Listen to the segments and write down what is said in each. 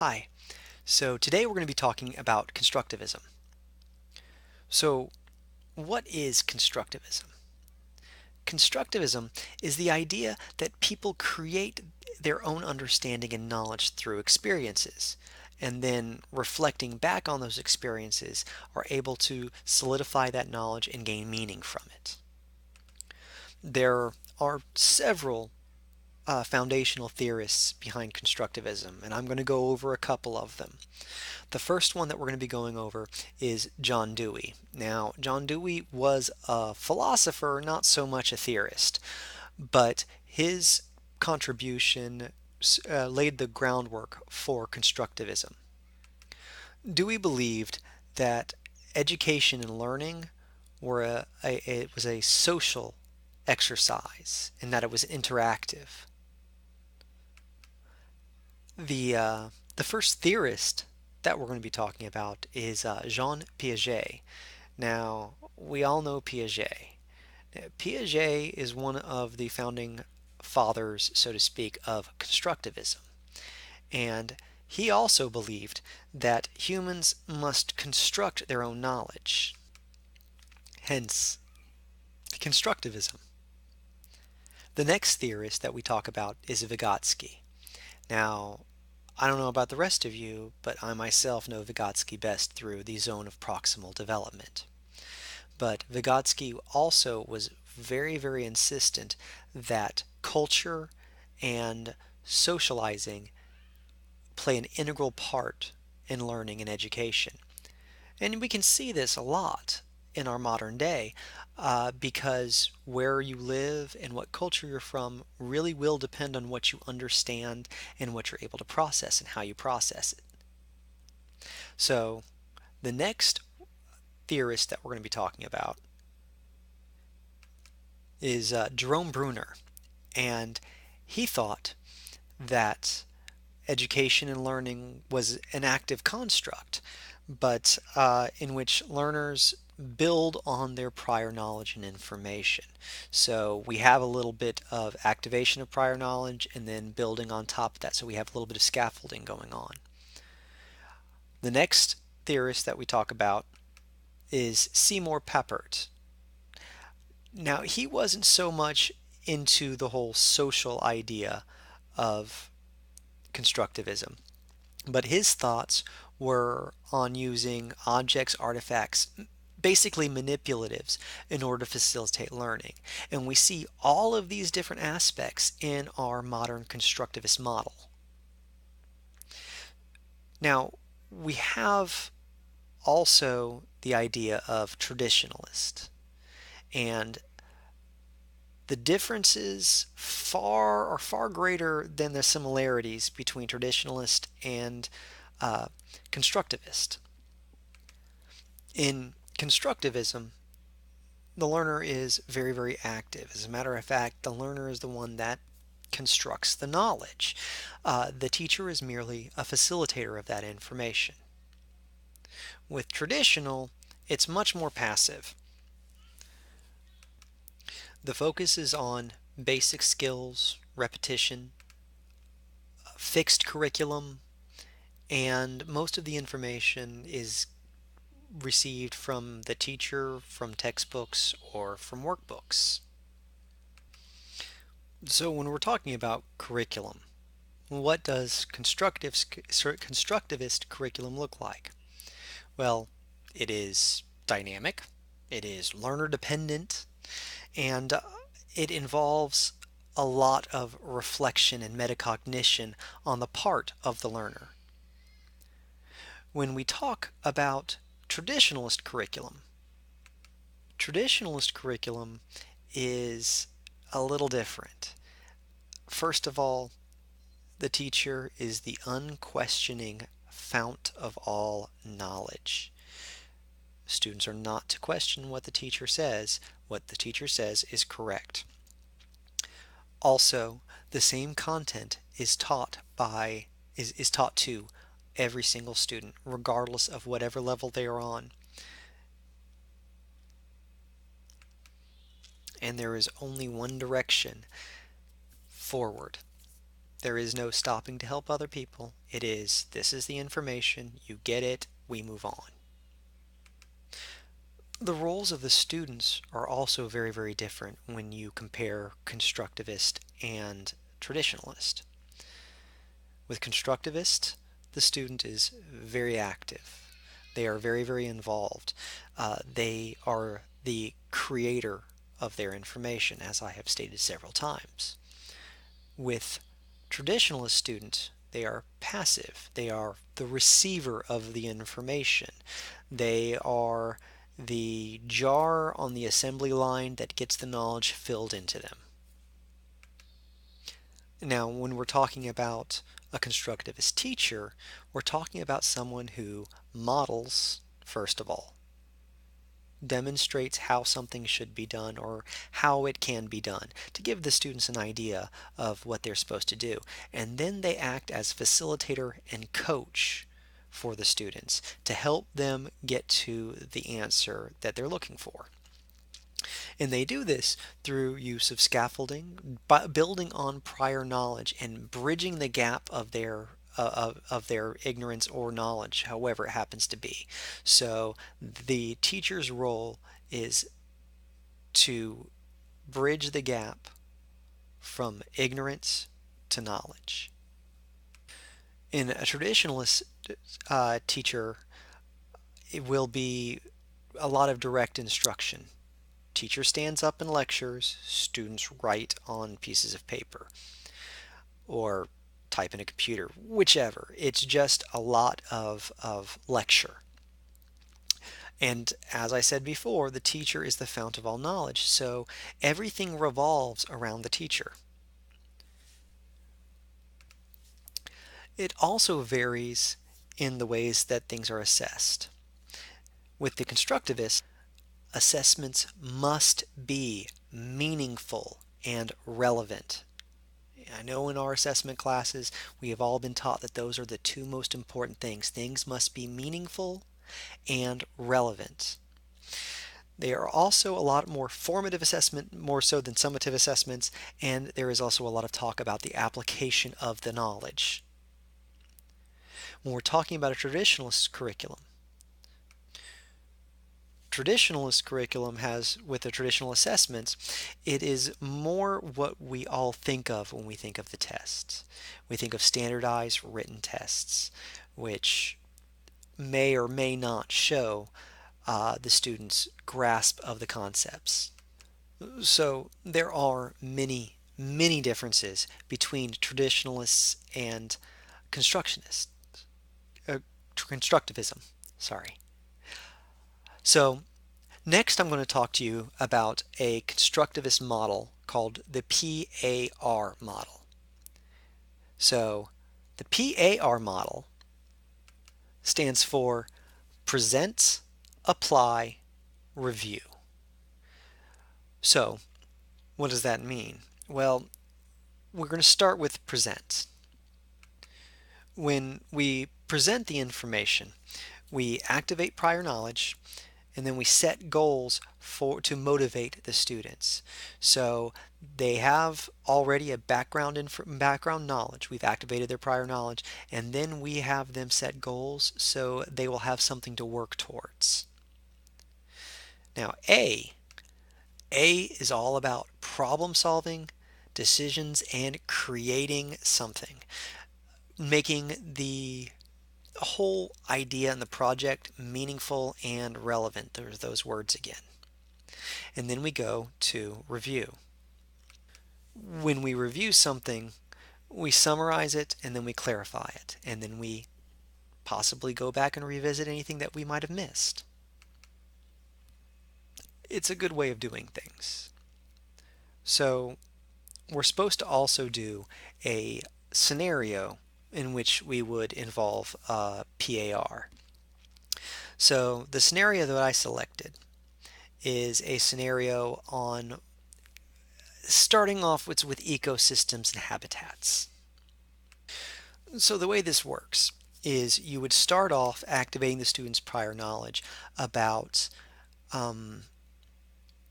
Hi. So today we're going to be talking about constructivism. So what is constructivism? Constructivism is the idea that people create their own understanding and knowledge through experiences, and then reflecting back on those experiences are able to solidify that knowledge and gain meaning from it. There are several foundational theorists behind constructivism, and I'm going to go over a couple of them. The first one that we're going to be going over is John Dewey. Now, John Dewey was a philosopher, not so much a theorist, but his contribution laid the groundwork for constructivism. Dewey believed that education and learning it was a social exercise and that it was interactive. The first theorist that we're going to be talking about is Jean Piaget. Now, we all know Piaget. Piaget is one of the founding fathers, so to speak, of constructivism. And he also believed that humans must construct their own knowledge, hence constructivism. The next theorist that we talk about is Vygotsky. Now, I don't know about the rest of you, but I myself know Vygotsky best through the zone of proximal development. But Vygotsky also was very, very insistent that culture and socializing play an integral part in learning and education. And we can see this a lot in our modern day because where you live and what culture you're from really will depend on what you understand and what you're able to process and how you process it. So, the next theorist that we're going to be talking about is Jerome Bruner. And he thought that education and learning was an active construct, but in which learners build on their prior knowledge and information. So we have a little bit of activation of prior knowledge and then building on top of that. So we have a little bit of scaffolding going on. The next theorist that we talk about is Seymour Papert. Now, he wasn't so much into the whole social idea of constructivism, but his thoughts were on using objects, artifacts, basically manipulatives in order to facilitate learning. And we see all of these different aspects in our modern constructivist model. Now, we have also the idea of traditionalist, and the differences are far greater than the similarities between traditionalist and uh, constructivist. In constructivism, the learner is very, very active. As a matter of fact, the learner is the one that constructs the knowledge. The teacher is merely a facilitator of that information. With traditional, it's much more passive. The focus is on basic skills, repetition, fixed curriculum, and most of the information is received from the teacher, from textbooks, or from workbooks. So when we're talking about curriculum, what does constructivist curriculum look like? Well, it is dynamic, it is learner dependent, and it involves a lot of reflection and metacognition on the part of the learner. When we talk about traditionalist curriculum, traditionalist curriculum is a little different. First of all, the teacher is the unquestioning fount of all knowledge. Students are not to question what the teacher says. What the teacher says is correct. Also, the same content is taught to every single student, regardless of whatever level they are on. And there is only one direction forward. There is no stopping to help other people. It is, this is the information, you get it, we move on. The roles of the students are also very, very different when you compare constructivist and traditionalist. With constructivist, the student is very active. They are very, very involved. They are the creator of their information, as I have stated several times. With traditionalist students, they are passive. They are the receiver of the information. They are the jar on the assembly line that gets the knowledge filled into them. Now, when we're talking about a constructivist teacher, we're talking about someone who models, first of all, demonstrates how something should be done or how it can be done to give the students an idea of what they're supposed to do. And then they act as facilitator and coach for the students to help them get to the answer that they're looking for. And they do this through use of scaffolding, building on prior knowledge and bridging the gap of their ignorance or knowledge, however it happens to be. So the teacher's role is to bridge the gap from ignorance to knowledge. In a traditionalist teacher, it will be a lot of direct instruction. Teacher stands up and lectures, students write on pieces of paper or type in a computer, whichever. It's just a lot of lecture. And as I said before, the teacher is the fount of all knowledge, so everything revolves around the teacher. It also varies in the ways that things are assessed. With the constructivists, assessments must be meaningful and relevant. I know in our assessment classes we have all been taught that those are the two most important things. Things must be meaningful and relevant. They are also a lot more formative assessment, more so than summative assessments, and there is also a lot of talk about the application of the knowledge. When we're talking about a traditionalist curriculum has, with the traditional assessments, it is more what we all think of when we think of the tests. We think of standardized written tests, which may or may not show the student's grasp of the concepts. So there are many, many differences between traditionalists and constructionists, constructivism. Sorry. So next I'm going to talk to you about a constructivist model called the PAR model. So the PAR model stands for present, apply, review. So what does that mean? Well, we're going to start with present. When we present the information, we activate prior knowledge, and then we set goals to motivate the students. So they have already a background knowledge. We've activated their prior knowledge, and then we have them set goals so they will have something to work towards. Now A is all about problem solving, decisions, and creating something, making the whole idea and the project meaningful and relevant. There's those words again. And then we go to review. When we review something, we summarize it and then we clarify it, and then we possibly go back and revisit anything that we might have missed. It's a good way of doing things. So we're supposed to also do a scenario in which we would involve PAR. So the scenario that I selected is a scenario on starting off with ecosystems and habitats. So the way this works is you would start off activating the students' prior knowledge about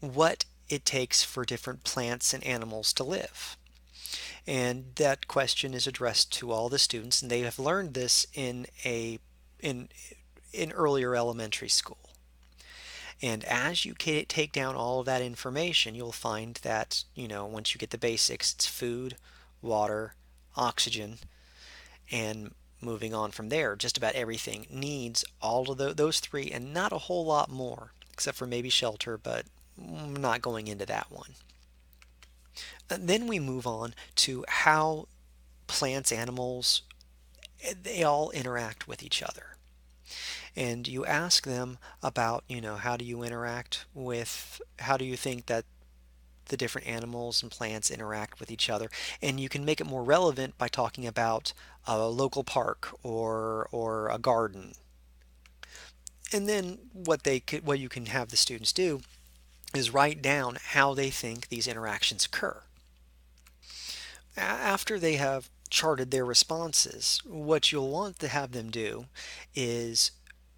what it takes for different plants and animals to live. And that question is addressed to all the students, and they have learned this in in earlier elementary school. And as you take down all of that information, you'll find that, once you get the basics, it's food, water, oxygen, and moving on from there, just about everything needs all of those three and not a whole lot more, except for maybe shelter, but I'm not going into that one. And then we move on to how plants, animals, they all interact with each other. And you ask them about, how do you interact with, how do you think that the different animals and plants interact with each other? And you can make it more relevant by talking about a local park or a garden. And then what you can have the students do is write down how they think these interactions occur. After they have charted their responses, what you'll want to have them do is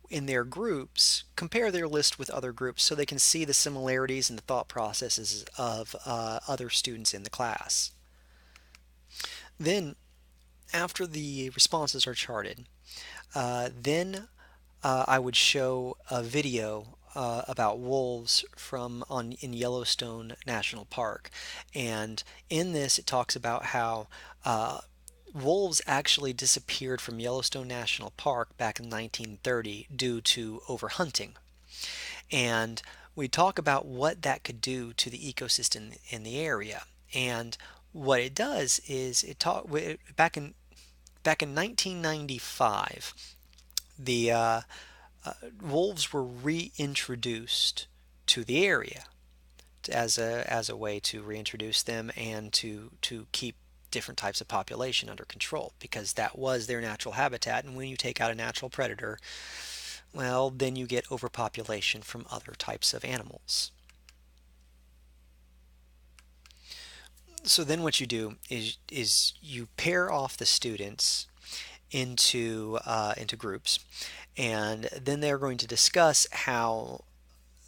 in their groups, compare their list with other groups so they can see the similarities in the thought processes of other students in the class. Then, after the responses are charted, then I would show a video about wolves from on in Yellowstone National Park, and in this it talks about how wolves actually disappeared from Yellowstone National Park back in 1930 due to overhunting. And we talk about what that could do to the ecosystem in the area. And what it does is back in 1995, the wolves were reintroduced to the area as a way to reintroduce them and to keep different types of population under control, because that was their natural habitat. And when you take out a natural predator, well, then you get overpopulation from other types of animals. So then what you do is you pair off the students into groups, and then they're going to discuss how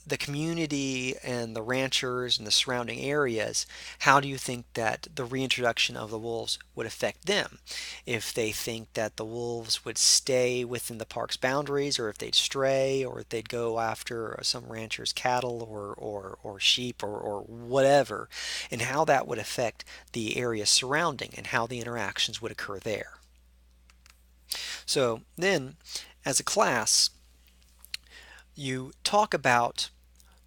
the community and the ranchers and the surrounding areas, how do you think that the reintroduction of the wolves would affect them? If they think that the wolves would stay within the park's boundaries, or if they'd stray, or if they'd go after some rancher's cattle or sheep or whatever, and how that would affect the area surrounding and how the interactions would occur there. So then, as a class, you talk about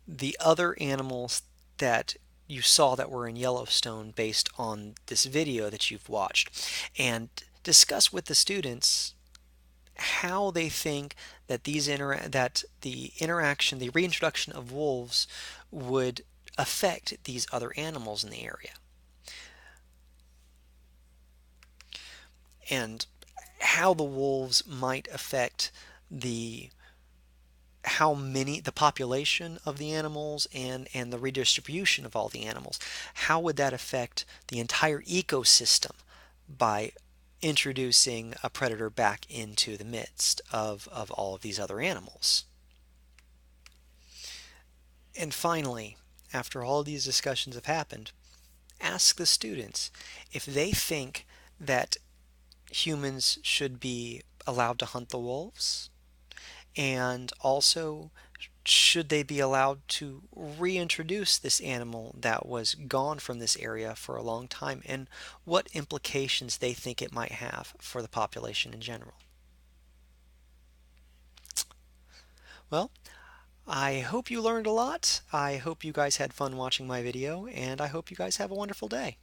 the other animals that you saw that were in Yellowstone based on this video that you've watched, and discuss with the students how they think that the reintroduction of wolves would affect these other animals in the area, and how the wolves might affect the the population of the animals and the redistribution of all the animals. How would that affect the entire ecosystem by introducing a predator back into the midst of all of these other animals? And finally, after all of these discussions have happened, ask the students if they think that humans should be allowed to hunt the wolves, and also, should they be allowed to reintroduce this animal that was gone from this area for a long time, and what implications they think it might have for the population in general? Well, I hope you learned a lot. I hope you guys had fun watching my video, and I hope you guys have a wonderful day.